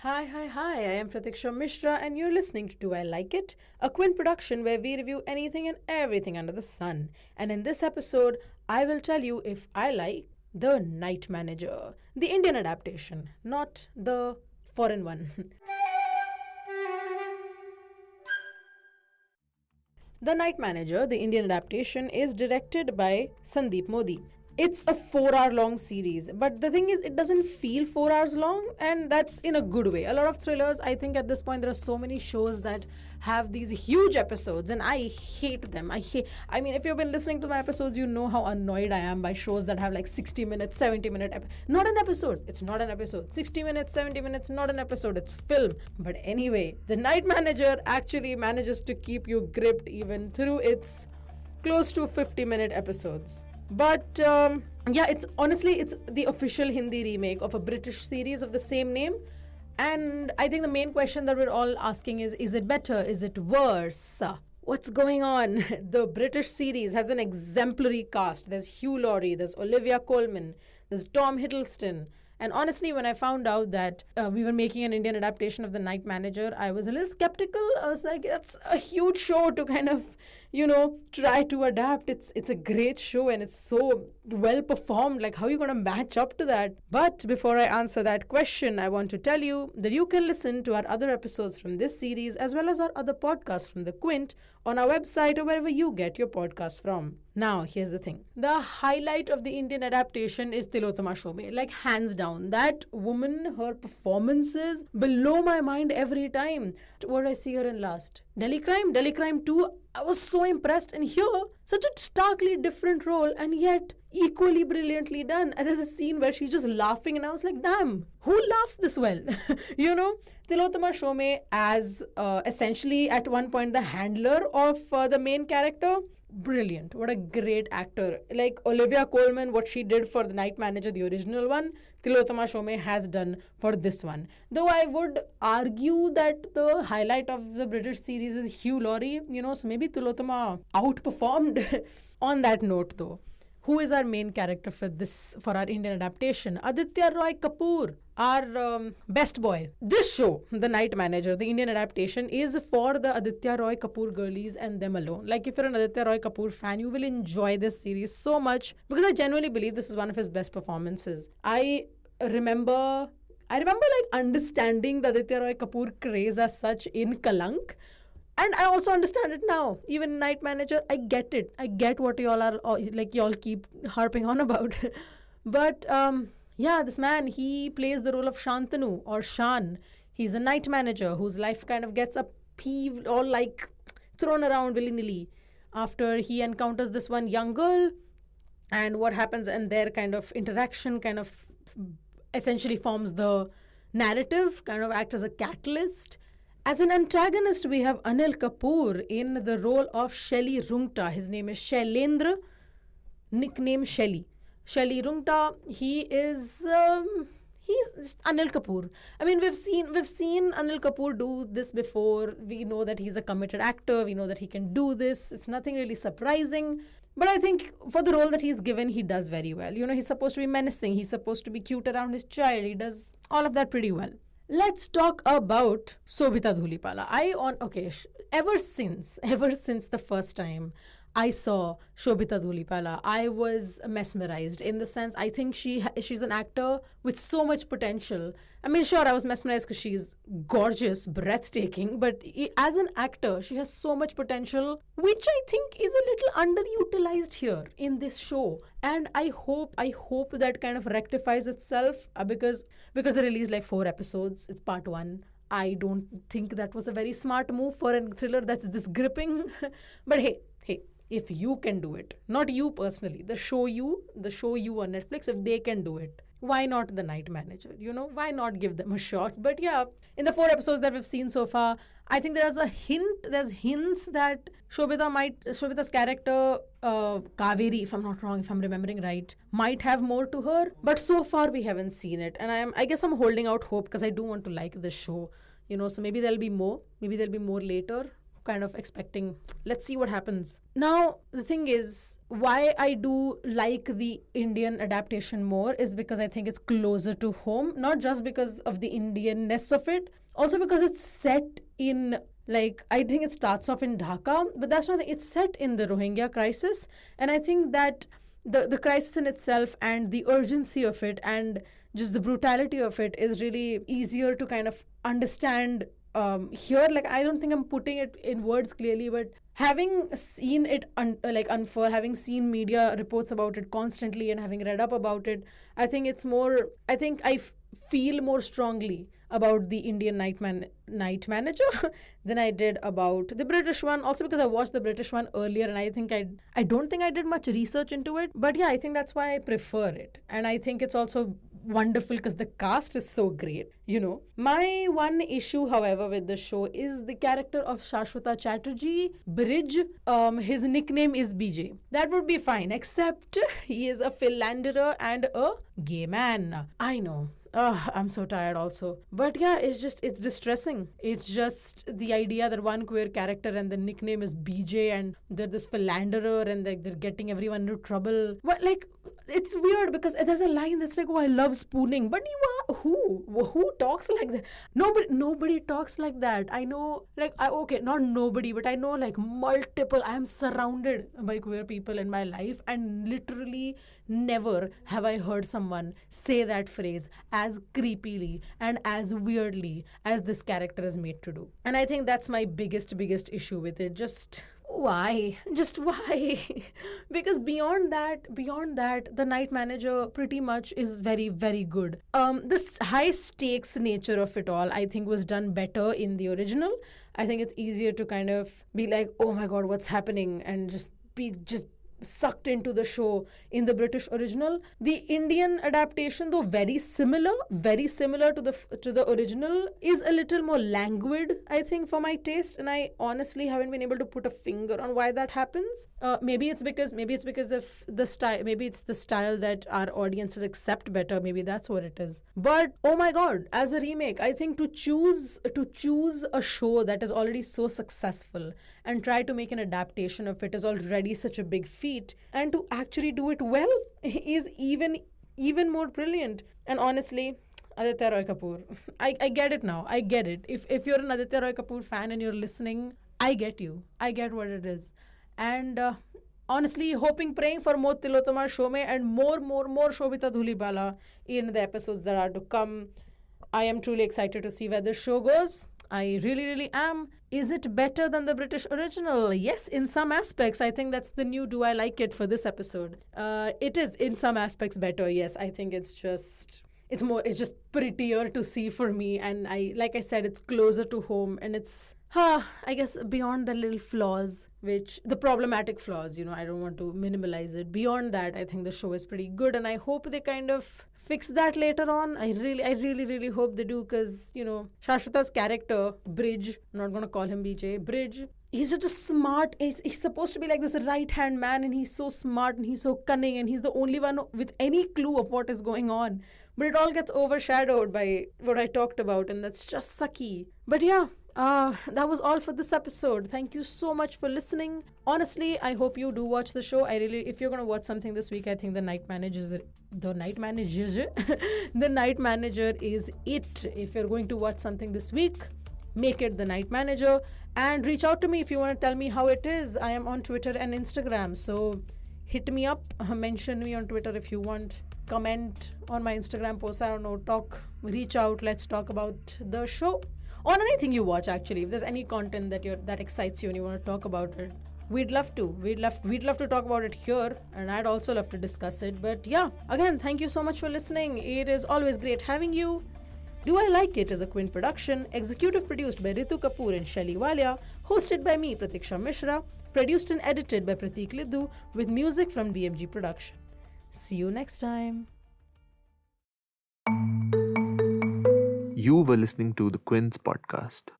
Hi. I am Pratiksha Mishra, and you're listening to Do I Like It? A Quint production where we review anything and everything under the sun. And in this episode, I will tell you if I like The Night Manager, the Indian adaptation, not the foreign one. The Night Manager, the Indian adaptation, is directed by Sandeep Modi. It's a 4 hour long series, but the thing is, it doesn't feel 4 hours long, and that's in a good way. A lot of thrillers, I think at this point, there are so many shows that have these huge episodes, and I hate them. I mean, if you've been listening to my episodes, you know how annoyed I am by shows that have like 60 minutes, 70-minute, not an episode. It's not an episode. 60 minutes, 70 minutes, not an episode. It's film. But anyway, The Night Manager actually manages to keep you gripped even through its close to 50-minute episodes. But it's the official Hindi remake of a British series of the same name. And I think the main question that we're all asking is it better? Is it worse? What's going on? The British series has an exemplary cast. There's Hugh Laurie, there's Olivia Colman, there's Tom Hiddleston. And honestly, when I found out that we were making an Indian adaptation of The Night Manager, I was a little skeptical. I was like, that's a huge show to kind of, try to adapt. It's a great show and it's so well performed. Like, how are you going to match up to that? But before I answer that question, I want to tell you that you can listen to our other episodes from this series as well as our other podcasts from the Quint on our website or wherever you get your podcasts from. Now, here's the thing. The highlight of the Indian adaptation is Tilotama Shome. Like, hands down. That woman, her performances blow my mind every time. What did I see her in last? Delhi Crime 2. I was so impressed. And here, such a starkly different role and yet equally brilliantly done. And there's a scene where she's just laughing and I was like, damn, who laughs this well? Tilotama Shome as essentially at one point the handler of the main character. Brilliant. What a great actor. Like Olivia Colman, what she did for The Night Manager, the original one, Tilotama Shome has done for this one. Though I would argue that the highlight of the British series is Hugh Laurie, so maybe Tilotama outperformed. On that note though, who is our main character for our Indian adaptation? Aditya Roy Kapoor, our best boy. This show, The Night Manager, the Indian adaptation, is for the Aditya Roy Kapoor girlies and them alone. Like, if you're an Aditya Roy Kapoor fan, you will enjoy this series so much because I genuinely believe this is one of his best performances. I remember like understanding the Aditya Roy Kapoor craze as such in Kalank. And I also understand it now. Even Night Manager, I get it. I get what y'all keep harping on about. But this man, he plays the role of Shantanu or Shan. He's a night manager whose life kind of gets upheaved or like thrown around willy-nilly after he encounters this one young girl. And what happens and their kind of interaction kind of essentially forms the narrative, kind of acts as a catalyst. As an antagonist, we have Anil Kapoor in the role of Shelly Rungta. His name is Shailendra, nickname Shelly. Shelly Rungta, he's just Anil Kapoor. I mean, we've seen Anil Kapoor do this before. We know that he's a committed actor. We know that he can do this. It's nothing really surprising. But I think for the role that he's given, he does very well. He's supposed to be menacing. He's supposed to be cute around his child. He does all of that pretty well. Let's talk about Sobhita Dhulipala. Ever since the first time I saw Shobhita Dhulipala, I was mesmerized in the sense I think she's an actor with so much potential. I mean, sure, I was mesmerized because she's gorgeous, breathtaking, but as an actor, she has so much potential, which I think is a little underutilized here in this show. And I hope that kind of rectifies itself because they released like 4 episodes. It's part 1. I don't think that was a very smart move for a thriller that's this gripping. But hey, if you can do it, not you personally, the show you on Netflix, if they can do it, why not The Night Manager? Why not give them a shot? But yeah, in the 4 episodes that we've seen so far, I think there's hints that Shobhita's character, Kaveri, if I'm not wrong, if I'm remembering right, might have more to her. But so far we haven't seen it. And I guess I'm holding out hope because I do want to like this show. So maybe there'll be more. Maybe there'll be more later. kind of expecting, let's see what happens. Now, the thing is, why I do like the Indian adaptation more is because I think it's closer to home, not just because of the Indianness of it, also because it's set in, like, I think it starts off in Dhaka, but that's not, it's set in the Rohingya crisis. And I think that the crisis in itself and the urgency of it and just the brutality of it is really easier to kind of understand here. Like, I don't think I'm putting it in words clearly, but having seen it unfurl, having seen media reports about it constantly and having read up about it, I think it's more, I think I feel more strongly about the Indian Night Manager than I did about the British one. Also because I watched the British one earlier, and I don't think I did much research into it. But yeah, I think that's why I prefer it. And I think it's also wonderful because the cast is so great, you know. My one issue, however, with the show is the character of Shashwata Chatterjee, Bridge. His nickname is BJ. That would be fine, except he is a philanderer and a gay man. I know. I'm so tired also. But yeah, it's distressing. It's just the idea that one queer character and the nickname is BJ and they're this philanderer and they're getting everyone into trouble. But like, it's weird because there's a line that's like, oh, I love spooning. But who talks like that? Nobody talks like that. I know, like, okay, not nobody, but I know like multiple. I'm surrounded by queer people in my life, and literally never have I heard someone say that phrase as creepily and as weirdly as this character is made to do. And I think that's my biggest issue with it. Just why? Because beyond that, the Night Manager pretty much is very, very good. This high stakes nature of it all, I think, was done better in the original. I think it's easier to kind of be like, oh my god, what's happening, and just be sucked into the show in the British original. The Indian adaptation, though very similar to the original, is a little more languid, I think, for my taste, and I honestly haven't been able to put a finger on why that happens. Maybe it's because of the style. Maybe it's the style that our audiences accept better. Maybe that's what it is. But oh my god, as a remake, I think to choose a show that is already so successful and try to make an adaptation of it is already such a big feat, and to actually do it well is even more brilliant. And honestly, Aditya Roy Kapoor, I get it now. I get it. If you're an Aditya Roy Kapoor fan and you're listening, I get you. I get what it is. And honestly, praying for more Tilotama show mein and more Shobita Dhulibala in the episodes that are to come. I am truly excited to see where this show goes. I really am. Is it better than the British original? Yes, in some aspects. I think that's the new do I like it for this episode. It is in some aspects better. Yes, I think it's just prettier to see for me. And like I said, it's closer to home, and it's I guess beyond the little flaws, the problematic flaws, I don't want to minimalize it. Beyond that, I think the show is pretty good, and I hope they kind of fix that later on. I really hope they do, because, Shashwata's character, Bridge, I'm not going to call him BJ, Bridge, he's just a smart, he's supposed to be like this right-hand man, and he's so smart, and he's so cunning, and he's the only one with any clue of what is going on. But it all gets overshadowed by what I talked about, and that's just sucky. But yeah, that was all for this episode. Thank you so much for listening. Honestly, I hope you do watch the show. If you're going to watch something this week, I think The Night Manager is it. If you're going to watch something this week, make it The Night Manager, and reach out to me if you want to tell me how it is. I am on Twitter and Instagram, so hit me up, mention me on Twitter if you want, comment on my Instagram post, I don't know, reach out, let's talk about the show. On anything you watch, actually. If there's any content that excites you and you want to talk about it, we'd love to. We'd love to talk about it here, and I'd also love to discuss it. But yeah, again, thank you so much for listening. It is always great having you. Do I Like It is a Quint production, executive produced by Ritu Kapoor and Shelly Walia, hosted by me, Pratiksha Mishra, produced and edited by Pratik Lidhu, with music from DMG Production. See you next time. You were listening to the Quint's podcast.